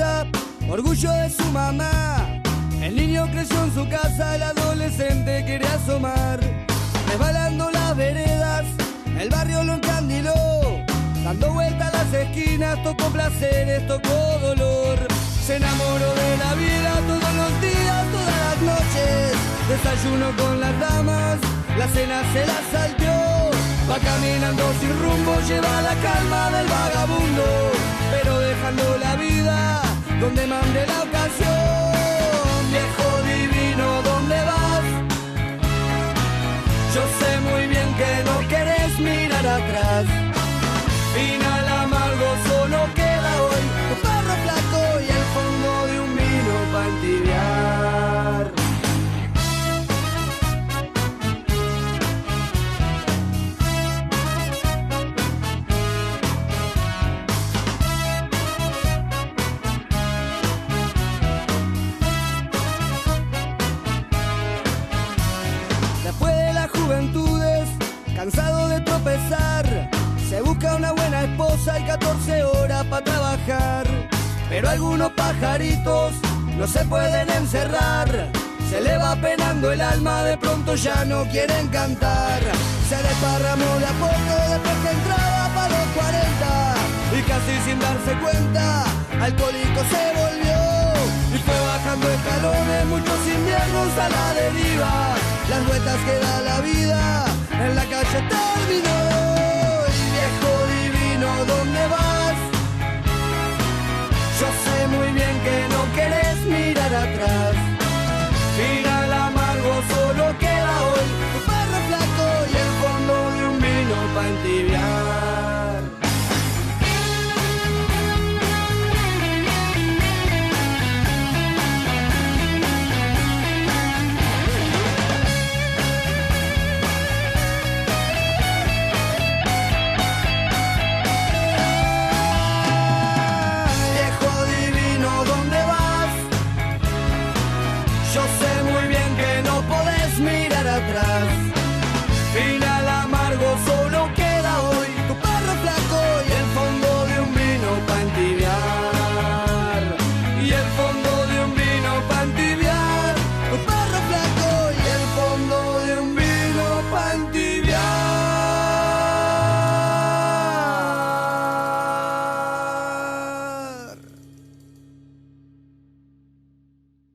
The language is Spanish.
fiesta, orgullo de su mamá. El niño creció en su casa, el adolescente quería asomar. Resbalando las veredas, el barrio lo encandiló. Dando vueltas a las esquinas, tocó placeres, tocó dolor. Se enamoró de la vida todos los días, todas las noches. Desayuno con las damas, la cena se la salteó. Va caminando sin rumbo, lleva la calma del vagabundo, pero dejando la vida donde mande la ocasión. Viejo divino, ¿dónde vas? Yo sé muy bien que no querés mirar atrás. Final amargo, solo queda hoy un perro flaco y el fondo de un vino para entibiar. Después de las juventudes, cansado de tropezar, se busca una buena esposa y 14 horas para trabajar. Pero algunos pajaritos no se pueden encerrar. Se le va penando el alma, de pronto ya no quieren cantar. Se desparramó de a poco después que entraba para los 40. Y casi sin darse cuenta, alcohólico se volvió. Y fue bajando escalones, muchos inviernos a la deriva. Las vueltas que da la vida, en la calle terminó.